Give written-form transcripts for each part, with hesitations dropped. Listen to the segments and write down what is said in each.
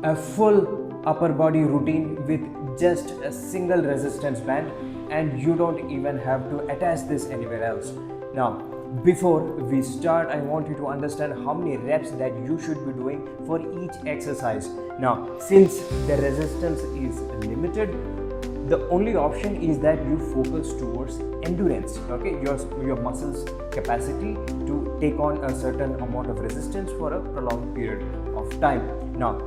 a full upper body routine with just a single resistance band, and you don't even have to attach this anywhere else. Now, before we start, I want you to understand how many reps that you should be doing for each exercise. Now, since the resistance is limited, the only option is that you focus towards endurance, okay, your muscles capacity to take on a certain amount of resistance for a prolonged period of time. Now,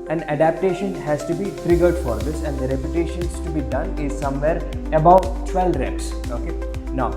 an adaptation has to be triggered for this, and the repetitions to be done is somewhere about 12 reps, okay. Now,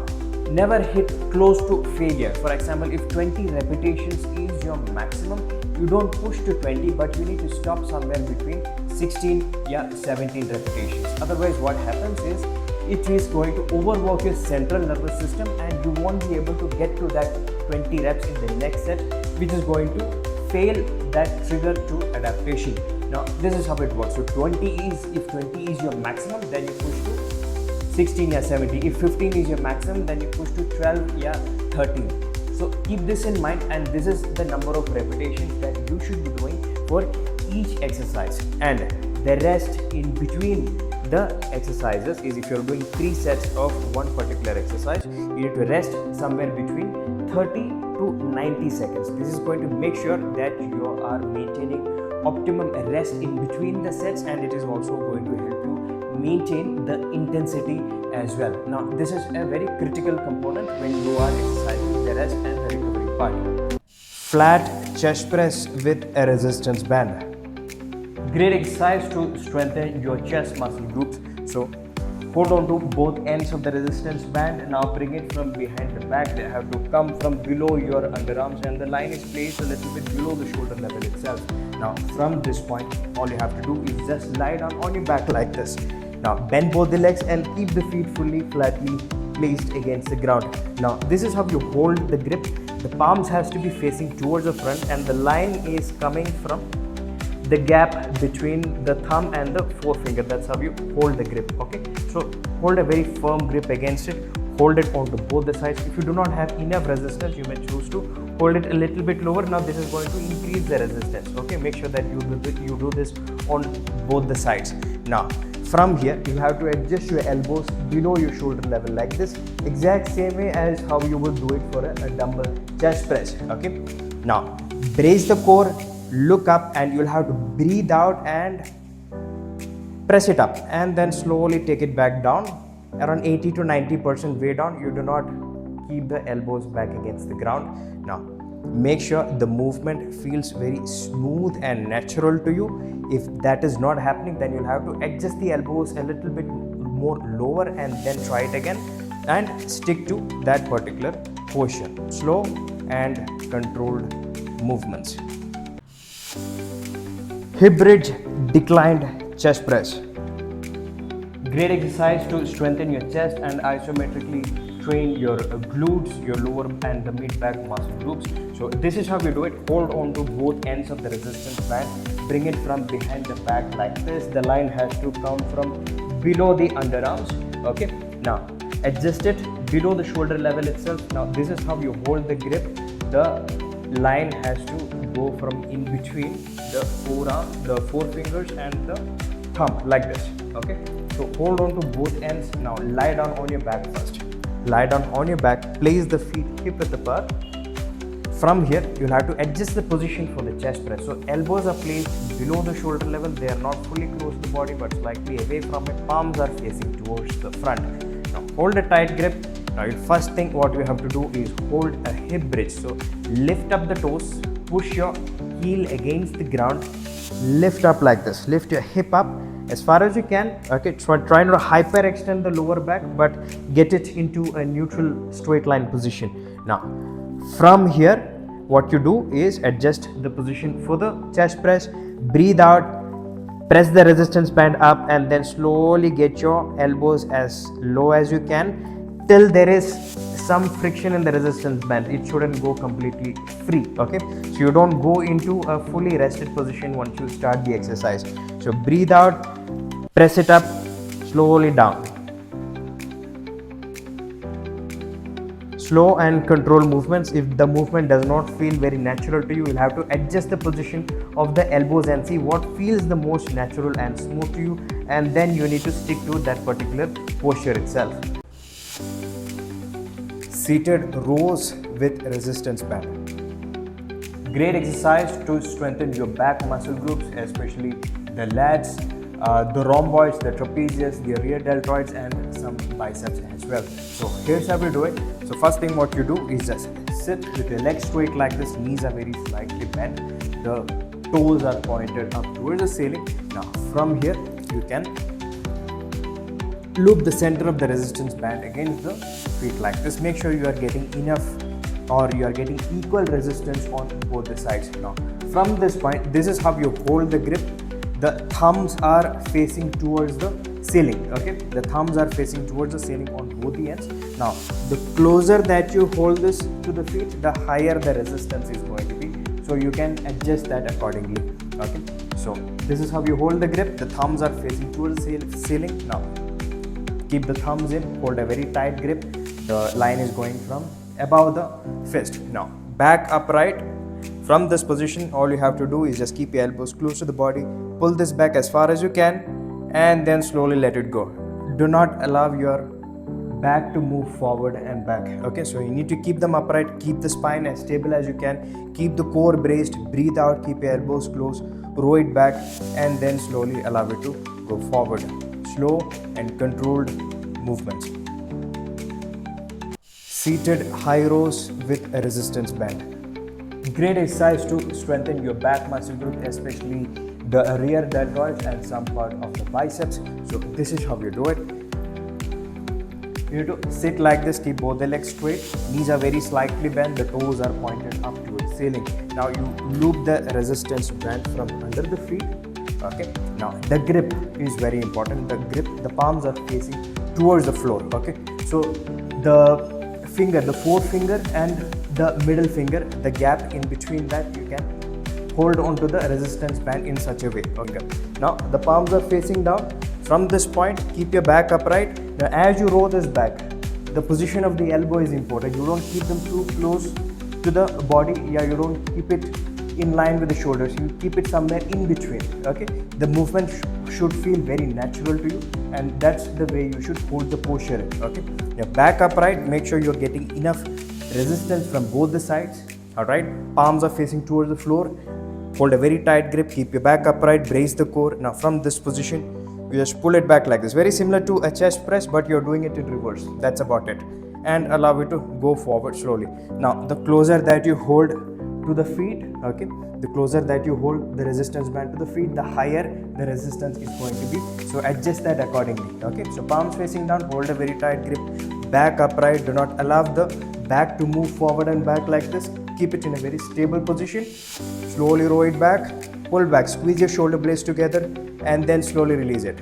never hit close to failure. For example, if 20 repetitions is your maximum, you don't push to 20, but you need to stop somewhere between 16 17 repetitions. Otherwise, what happens is it is going to overwork your central nervous system, and you won't be able to get to that 20 reps in the next set, which is going to fail that trigger to adaptation. Now, this is how it works. So if 20 is your maximum, then you push to 16 17. If 15 is your maximum, then you push to 12 13. So keep this in mind, and this is the number of repetitions that you should be doing for each exercise. And the rest in between the exercises is, if you're doing 3 sets of one particular exercise, you need to rest somewhere between 30 to 90 seconds. This is going to make sure that you are maintaining optimum rest in between the sets, and it is also going to help you maintain the intensity as well. Now, this is a very critical component when you are exercising the rest and the recovery part. Flat chest press with a resistance band. Great exercise to strengthen your chest muscle groups. So hold on to both ends of the resistance band. Now bring it from behind the back. They have to come from below your underarms, and the line is placed a little bit below the shoulder level itself. Now from this point, all you have to do is just lie down on your back like this. Now bend both the legs and keep the feet fully flatly placed against the ground. Now this is how you hold the grip. The palms has to be facing towards the front, and the line is coming from the gap between the thumb and the forefinger. That's how you hold the grip, okay. So hold a very firm grip against it. Hold it onto both the sides. If you do not have enough resistance, you may choose to hold it a little bit lower. Now this is going to increase the resistance, okay. Make sure that you do this on both the sides. Now from here, you have to adjust your elbows below your shoulder level like this, exact same way as how you would do it for a dumbbell chest press, okay. Now brace the core, look up, and you'll have to breathe out and press it up, and then slowly take it back down around 80 to 90% way down. You do not keep the elbows back against the ground. Now make sure the movement feels very smooth and natural to you. If that is not happening, then you'll have to adjust the elbows a little bit more lower, and then try it again and stick to that particular position. Slow and controlled movements. Hip bridge declined chest press. Great exercise to strengthen your chest and isometrically train your glutes, your lower and the mid-back muscle groups. So this is how we do it. Hold on to both ends of the resistance band. Bring it from behind the back like this. The line has to come from below the underarms, okay. Now adjust it below the shoulder level itself. Now this is how you hold the grip. The line has to go from in between the forearm, the forefingers, and the thumb like this, okay. So hold on to both ends. Now lie down on your back first. Lie down on your back, place the feet hip width apart. From here, you'll have to adjust the position for the chest press. So elbows are placed below the shoulder level. They are not fully close to the body, but slightly away from it. Palms are facing towards the front. Now hold a tight grip. Now first thing what you have to do is hold a hip bridge. So lift up the toes, push your heel against the ground, lift up like this. Lift your hip up as far as you can, okay. Try not to hyperextend the lower back, but get it into a neutral straight line position. Now from here, what you do is adjust the position for the chest press. Breathe out, press the resistance band up, and then slowly get your elbows as low as you can till there is some friction in the resistance band. It shouldn't go completely free, okay. So you don't go into a fully rested position once you start the exercise. So breathe out, press it up, slowly down. slow and controlled movements. If the movement does not feel very natural to you, you'll have to adjust the position of the elbows and see what feels the most natural and smooth to you, and then you need to stick to that particular posture itself. Seated rows with resistance band. Great exercise to strengthen your back muscle groups, especially the lats, the rhomboids, the trapezius, the rear deltoids, and some biceps as well. So here's how we do it. So first thing what you do is just sit with your legs straight like this, knees are very slightly bent, the toes are pointed up towards the ceiling. Now from here you can loop the center of the resistance band against the feet like this. Make sure you are getting enough, or you are getting equal resistance on both the sides. Now from this point, this is how you hold the grip. The thumbs are facing towards the ceiling. Okay, the thumbs are facing towards the ceiling on both the ends. Now the closer that you hold this to the feet, the higher the resistance is going to be, so you can adjust that accordingly. Okay, so this is how you hold the grip. The thumbs are facing towards the ceiling. Now keep the thumbs in, hold a very tight grip. The line is going from above the fist. Now back upright. From this position, all you have to do is just keep your elbows close to the body, pull this back as far as you can, and then slowly let it go. Do not allow your back to move forward and back. Okay, so you need to keep them upright, keep the spine as stable as you can, keep the core braced, breathe out, keep your elbows close, row it back, and then slowly allow it to go forward. Slow and controlled movements. Seated high rows with a resistance band. Great exercise to strengthen your back muscle group, especially the rear deltoids and some part of the biceps. So this is how you do it. You need to sit like this, keep both the legs straight, knees are very slightly bent, the toes are pointed up towards the ceiling. Now you loop the resistance band from under the feet. Okay, now the grip is very important. The grip, the palms are facing towards the floor. Okay, so the finger, the forefinger and the middle finger, the gap in between that, you can hold on to the resistance band in such a way. Okay, now the palms are facing down. From this point, keep your back upright. Now as you roll this back, the position of the elbow is important. You don't keep them too close to the body. Yeah, you don't keep it in line with the shoulders. You keep it somewhere in between. Okay, the movement should feel very natural to you, and that's the way you should hold the posture. Okay, your back upright. Make sure you're getting enough resistance from both the sides. All right, palms are facing towards the floor. Hold a very tight grip. Keep your back upright. Brace the core. Now from this position, you just pull it back like this. Very similar to a chest press, but you're doing it in reverse. That's about it. And allow it to go forward slowly. Now the closer that you hold to the feet, okay, the closer that you hold the resistance band to the feet, the higher the resistance is going to be. So adjust that accordingly. Okay, so palms facing down, hold a very tight grip, back upright. Do not allow the back to move forward and back like this. Keep it in a very stable position. Slowly roll it back, pull back, squeeze your shoulder blades together, and then slowly release it.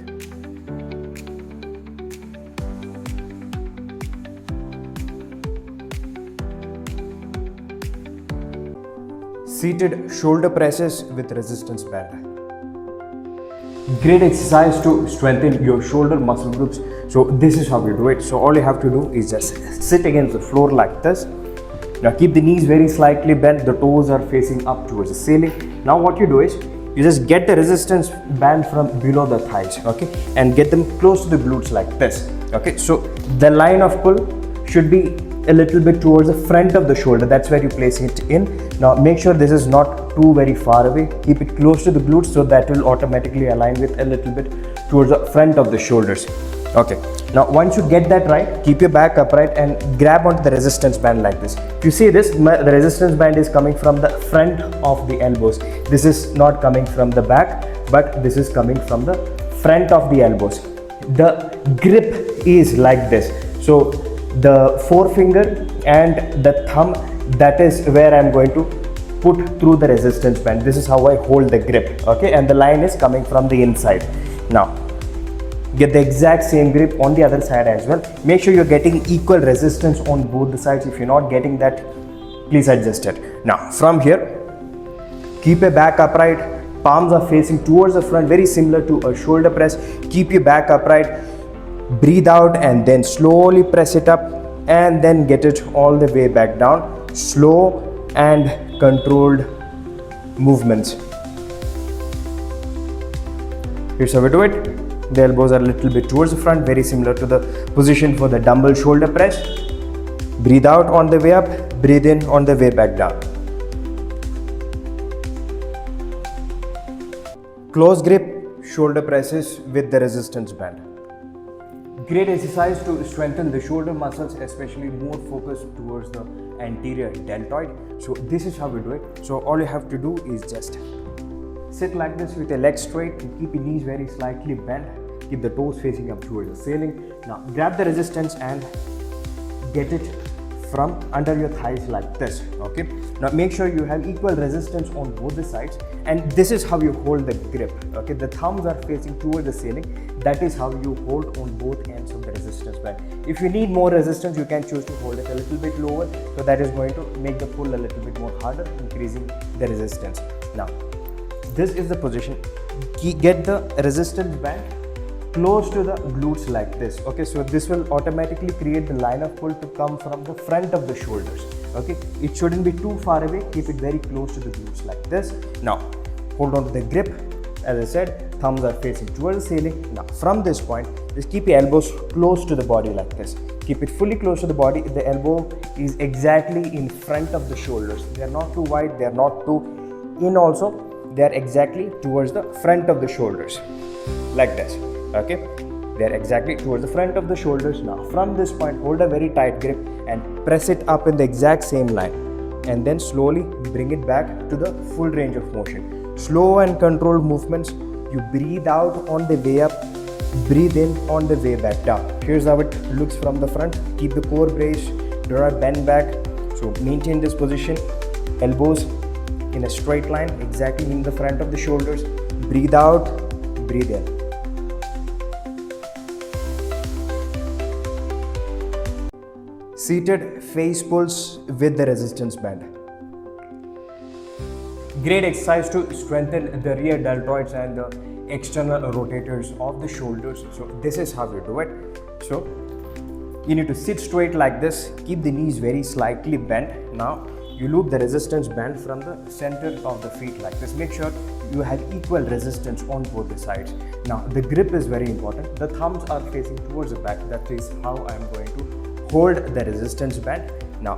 Seated shoulder presses with resistance band. Great exercise to strengthen your shoulder muscle groups. So this is how you do it. So all you have to do is just sit against the floor like this. Now keep the knees very slightly bent, the toes are facing up towards the ceiling. Now what you do is, you just get the resistance band from below the thighs, okay, and get them close to the glutes like this. Okay, so the line of pull should be a little bit towards the front of the shoulder. That's where you place it in. Now make sure this is not too very far away. Keep it close to the glutes, so that will automatically align with a little bit towards the front of the shoulders. Okay, now once you get that right, keep your back upright and grab onto the resistance band like this. If you see this, the resistance band is coming from the front of the elbows. This is not coming from the back, but this is coming from the front of the elbows. The grip is like this. So the forefinger and the thumb, that is where I'm going to put through the resistance band. This is how I hold the grip, okay, and the line is coming from the inside. Now get the exact same grip on the other side as well. Make sure you're getting equal resistance on both the sides. If you're not getting that, please adjust it. Now from here, keep your back upright, palms are facing towards the front, very similar to a shoulder press. Keep your back upright, breathe out, and then slowly press it up and then get it all the way back down. Slow and controlled movements. Here's how we do it. The elbows are a little bit towards the front, very similar to the position for the dumbbell shoulder press. Breathe out on the way up, breathe in on the way back down. Close grip shoulder presses with the resistance band. Great exercise to strengthen the shoulder muscles, especially more focused towards the anterior deltoid. So this is how we do it. So all you have to do is just sit like this with your legs straight and keep your knees very slightly bent. Keep the toes facing up towards the ceiling. Now grab the resistance and get it from under your thighs like this. Okay. Now make sure you have equal resistance on both the sides, and this is how you hold the grip. Okay. The thumbs are facing towards the ceiling. That is how you hold on both ends of the resistance band. If you need more resistance, you can choose to hold it a little bit lower. So that is going to make the pull a little bit more harder, increasing the resistance. Now, this is the position. Get the resistance band close to the glutes like this. Okay, so this will automatically create the line of pull to come from the front of the shoulders. Okay, it shouldn't be too far away. Keep it very close to the glutes like this. Now, hold on to the grip. As I said, thumbs are facing towards the ceiling. Now, from this point, just keep your elbows close to the body like this. Keep it fully close to the body. The elbow is exactly in front of the shoulders. They are not too wide. They are not too in also. They are exactly towards the front of the shoulders like this. Okay, they are exactly towards the front of the shoulders. Now from this point, hold a very tight grip and press it up in the exact same line, and then slowly bring it back to the full range of motion. Slow and controlled movements. You breathe out on the way up, breathe in on the way back down. Here's how it looks from the front. Keep the core braced, do not bend back. So maintain this position, elbows in a straight line exactly in the front of the shoulders. Breathe out, breathe in. Seated face pulls with the resistance band. Great exercise to strengthen the rear deltoids and the external rotators of the shoulders. So this is how you do it. So you need to sit straight like this. Keep the knees very slightly bent. Now you loop the resistance band from the center of the feet like this. Make sure you have equal resistance on both the sides. Now the grip is very important. The thumbs are facing towards the back. That is how I am going to hold the resistance band. Now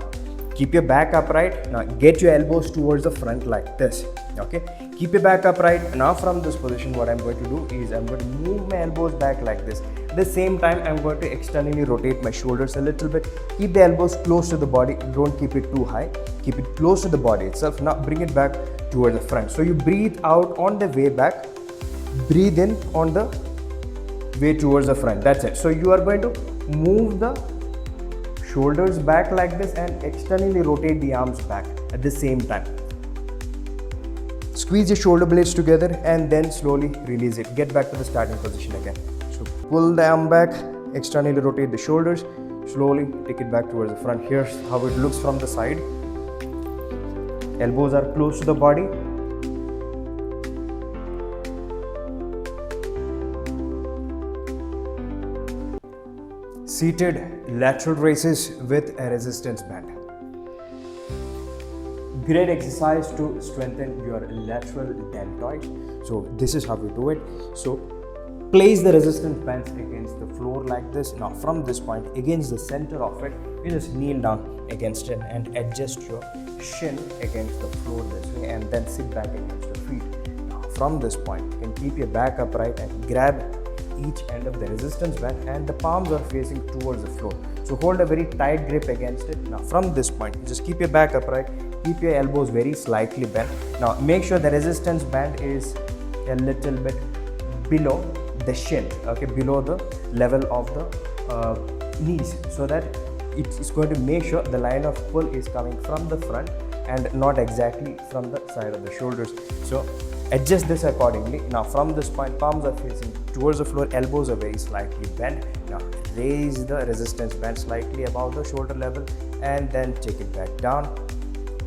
keep your back upright. Now get your elbows towards the front like this. Okay, keep your back upright. Now from this position, what I'm going to do is I'm going to move my elbows back like this. At the same time, I'm going to externally rotate my shoulders a little bit. Keep the elbows close to the body. Don't keep it too high. Keep it close to the body itself. Now bring it back towards the front. So you breathe out on the way back, breathe in on the way towards the front. That's it. So you are going to move the shoulders back like this and externally rotate the arms back at the same time. Squeeze your shoulder blades together and then slowly release it. Get back to the starting position again. So pull the arm back, externally rotate the shoulders, slowly take it back towards the front. Here's how it looks from the side. Elbows are close to the body. Seated lateral raises with a resistance band. Great exercise to strengthen your lateral deltoids. So this is how we do it. So place the resistance bands against the floor like this. Now from this point, against the center of it, you just kneel down against it and adjust your shin against the floor this way, and then sit back against your feet. Now from this point, you can keep your back upright and grab each end of the resistance band, and the palms are facing towards the floor. So hold a very tight grip against it. Now from this point, you just keep your back upright, keep your elbows very slightly bent. Now make sure the resistance band is a little bit below the shin, okay, below the level of the knees, so that it is going to make sure the line of pull is coming from the front and not exactly from the side of the shoulders. So adjust this accordingly. Now from this point, palms are facing towards the floor, elbows are very slightly bent. Now raise the resistance band slightly above the shoulder level and then take it back down.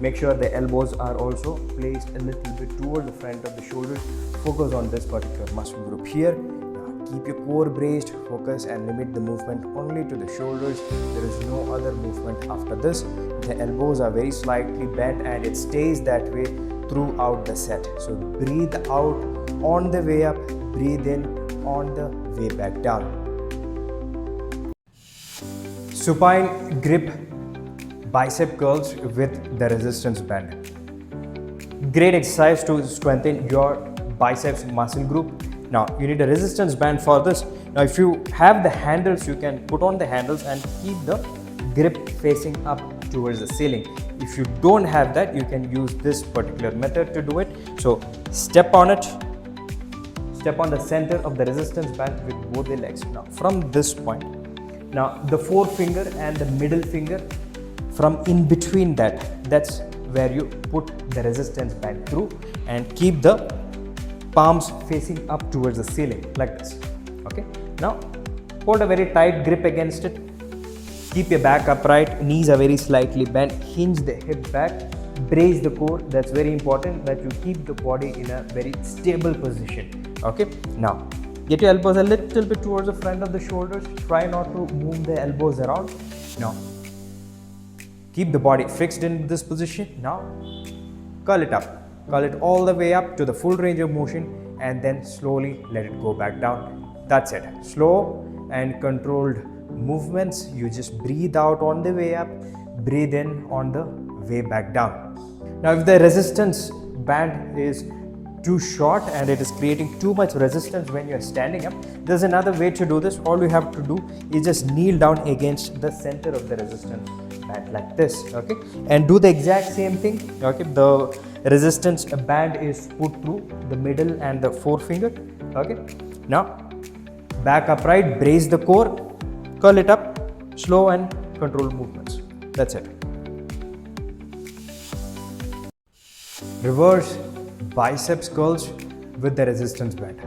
Make sure the elbows are also placed a little bit towards the front of the shoulders. Focus on this particular muscle group here. Now keep your core braced, focus and limit the movement only to the shoulders. There is no other movement after this. The elbows are very slightly bent and it stays that way throughout the set. So breathe out on the way up, breathe in on the way back down. Supine grip bicep curls with the resistance band. Great exercise to strengthen your biceps muscle group. Now you need a resistance band for this. Now if you have the handles, you can put on the handles and keep the grip facing up towards the ceiling. If you don't have that, you can use this particular method to do it. So step on it, step on the center of the resistance band with both the legs. Now from this point, now the forefinger and the middle finger, from in between that's where you put the resistance band through, and keep the palms facing up towards the ceiling like this. Okay, now hold a very tight grip against it. Keep your back upright, knees are very slightly bent, hinge the hip back, brace the core. That's very important that you keep the body in a very stable position. Okay, now get your elbows a little bit towards the front of the shoulders. Try not to move the elbows around. Now keep the body fixed in this position. Now curl it up. Curl it all the way up to the full range of motion and then slowly let it go back down. That's it. Slow and controlled movements. You just breathe out on the way up, breathe in on the way back down. Now if the resistance band is too short and it is creating too much resistance when you are standing up, there's another way to do this. All you have to do is just kneel down against the center of the resistance band like this. Okay, and do the exact same thing. Okay, the resistance band is put through the middle and the forefinger. Okay, now back upright, brace the core, curl it up, slow and controlled movements. That's it. Reverse biceps curls with the resistance band.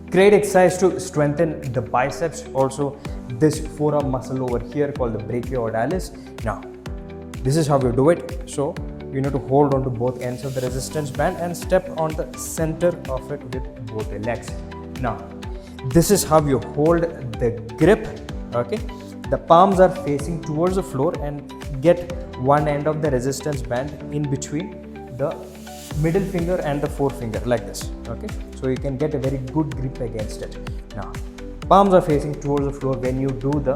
Great exercise to strengthen the biceps, also this forearm muscle over here called the brachioidalis. Now this is how you do it. So you need to hold on to both ends of the resistance band and step on the center of it with both the legs. Now this is how you hold the grip. Okay, the palms are facing towards the floor and get one end of the resistance band in between the middle finger and the forefinger like this. Okay, so you can get a very good grip against it. Now palms are facing towards the floor when you do the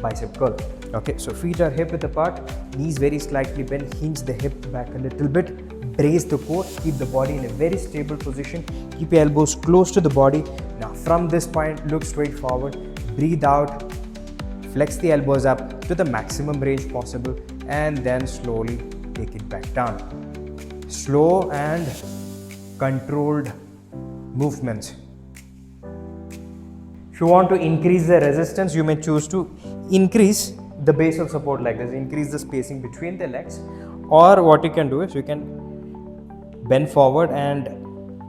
bicep curl. Okay, so feet are hip width apart, knees very slightly bent, hinge the hip back a little bit, brace the core, keep the body in a very stable position, keep your elbows close to the body. Now from this point, look straight forward, breathe out, flex the elbows up to the maximum range possible and then slowly take it back down. Slow and controlled movements. If you want to increase the resistance, you may choose to increase the base of support like this, increase the spacing between the legs, or what you can do is you can bend forward and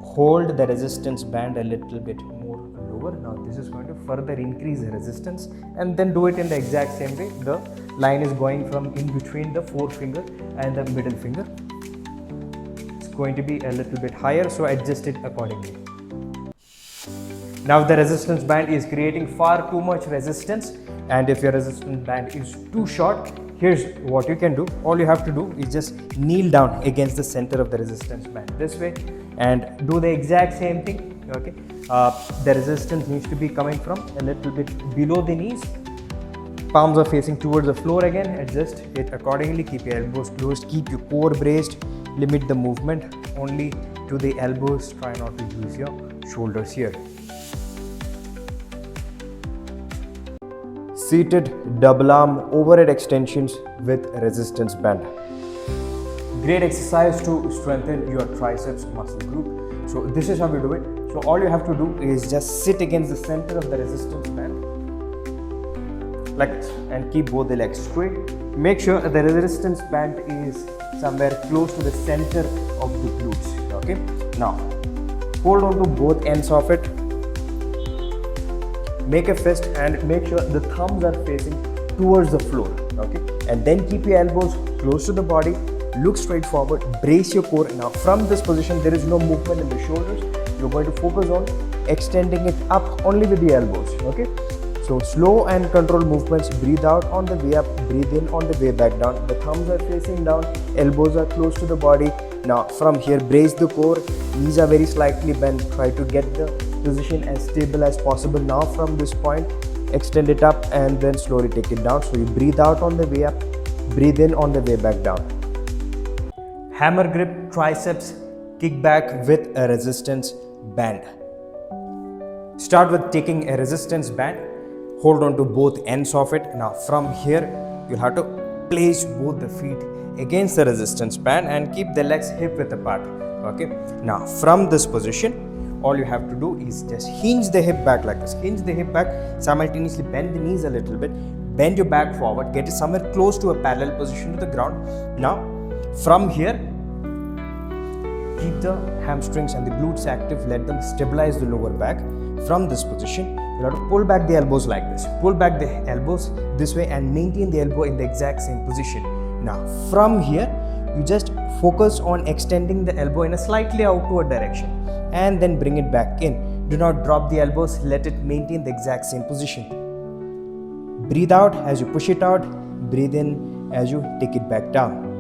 hold the resistance band a little bit more lower. Now this is going to further increase the resistance, and then do it in the exact same way. The line is going from in between the forefinger and the middle finger. It's going to be a little bit higher, so adjust it accordingly. Now the resistance band is creating far too much resistance, and if your resistance band is too short, here's what you can do. All you have to do is just kneel down against the center of the resistance band this way and do the exact same thing. Okay, the resistance needs to be coming from a little bit below the knees. Palms are facing towards the floor again. Adjust it accordingly. Keep your elbows closed, keep your core braced, limit the movement only to the elbows. Try not to use your shoulders here. Seated double arm overhead extensions with resistance band. Great exercise to strengthen your triceps muscle group. So this is how we do it. So all you have to do is just sit against the center of the resistance band like this and keep both the legs straight. Make sure the resistance band is somewhere close to the center of the glutes. Okay, now hold on to both ends of it. Make a fist and make sure the thumbs are facing towards the floor. Okay, and then keep your elbows close to the body. Look straight forward, brace your core. Now from this position, there is no movement in the shoulders. You're going to focus on extending it up only with the elbows. Okay, so slow and controlled movements. Breathe out on the way up, breathe in on the way back down. The thumbs are facing down, elbows are close to the body. Now from here, brace the core, knees are very slightly bent. Try to get the position as stable as possible. Now from this point, extend it up and then slowly take it down. So you breathe out on the way up, breathe in on the way back down. Hammer grip triceps kickback with a resistance band. Start with taking a resistance band, hold on to both ends of it. Now from here, you'll have to place both the feet against the resistance band and keep the legs hip width apart. Okay, now from this position, all you have to do is just hinge the hip back like this. Hinge the hip back, simultaneously bend the knees a little bit, bend your back forward, get it somewhere close to a parallel position to the ground. Now from here, keep the hamstrings and the glutes active, let them stabilize the lower back. From this position, you have to pull back the elbows like this. Pull back the elbows this way and maintain the elbow in the exact same position. Now from here, you just focus on extending the elbow in a slightly outward direction and then bring it back in. Do not drop the elbows, let it maintain the exact same position. Breathe out as you push it out, breathe in as you take it back down.